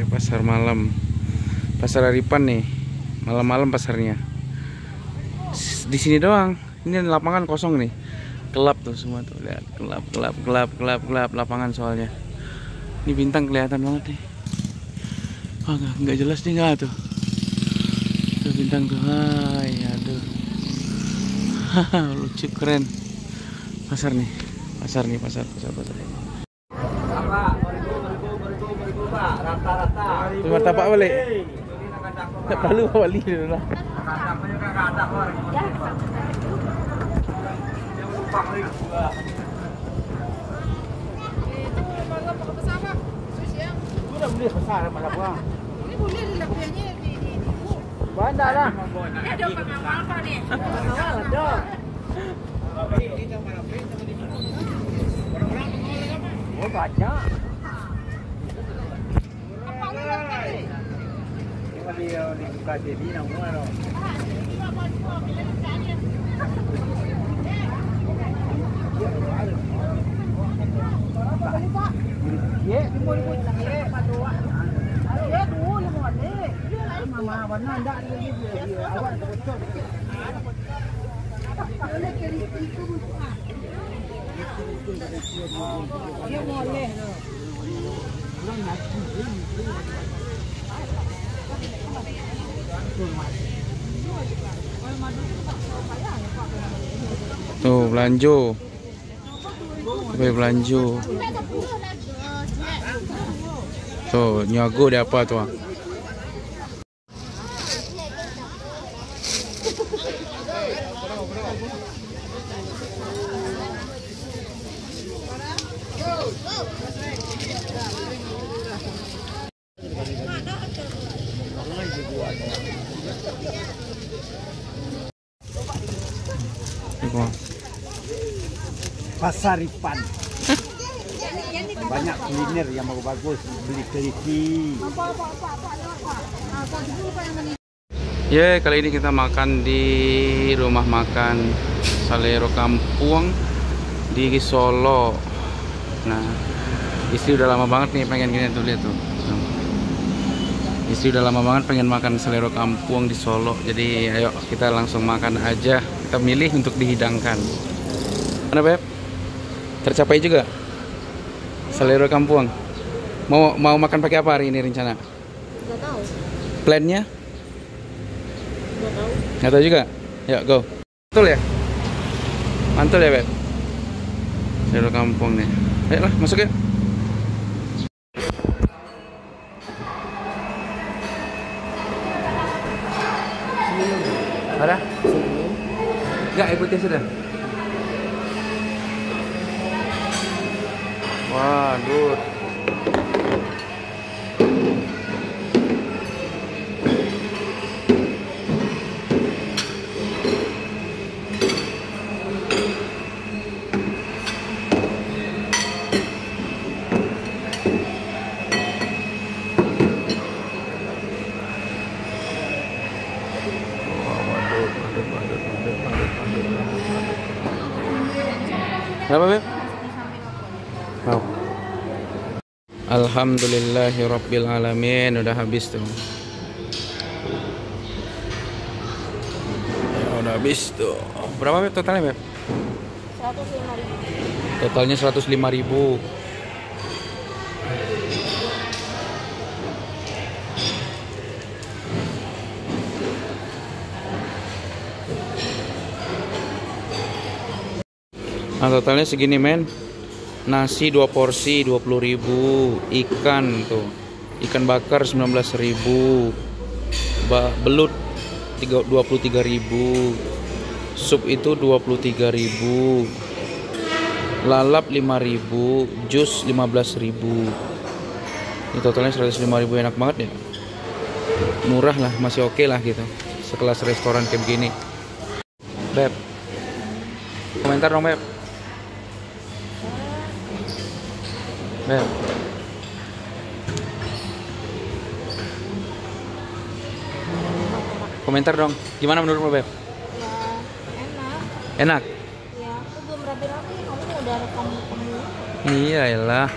Pasar malam, pasar Haripan nih, malam-malam pasarnya. Di sini doang, ini lapangan kosong nih, gelap tuh semua tuh, lihat gelap lapangan soalnya. Ini bintang kelihatan banget nih. Wah, nggak jelas nih nggak tuh. Tuh bintang tuh, hai, aduh, lucu keren. Pasar nih, pasar. Rata-rata. Cuma tapak balik. Tak perlu balik dulu lah. Sudah beli besar malah buang. Ini boleh lebihnya di Banyak lah. Ini ada pengawal Pak nih. Pengawal ada. Oh banyak. Dia buka jadi nama loh. Ye, mau ye, padua. Ye dulu mau ni. Mama warna ndak lagi dia. Awak betul. Dia boleh. Tuh belanjo. Tuh nyago dia apa tuh? Pasar Haripan. Banyak kuliner yang bagus, beli keliti. Ya, kali ini kita makan di rumah makan Salero Kampung di Solo. Nah, istri udah lama banget nih pengen gini tuh, lihat tuh. Istri udah lama banget pengen makan Salero Kampung di Solo. Jadi ayo kita langsung makan aja. Kita milih untuk dihidangkan. Mana Beb? Tercapai juga Salero Kampung. Mau makan pakai apa hari ini rencana? Enggak tahu. Plannya? Enggak tahu. Nggak tahu juga. Yuk go. Mantul ya? Mantul ya Beb? Salero Kampung nih. Ayolah masuk ya. Ada? Enggak, ikutnya sudah. Waduh. Berapa Beb? Wow. Alhamdulillahirabbil alamin, udah habis tuh. Ya, udah habis tuh. Berapa Beb totalnya Beb? 105.000. Totalnya 105.000. Nah, totalnya segini men. Nasi 2 porsi 20.000, ikan tuh. Ikan bakar 19.000. Belut 23.000. Sup itu 23.000. Lalap 5.000, jus 15.000. Ini totalnya 105.000, enak banget ya. Murah lah, masih oke lah gitu. Sekelas restoran kayak begini. Beb, komentar dong Beb. Beb. Komentar dong. Gimana menurutmu Beb? Ya, enak. Enak? Ya, aku belum rapi-rapi, kamu udah rekam. Iya lah.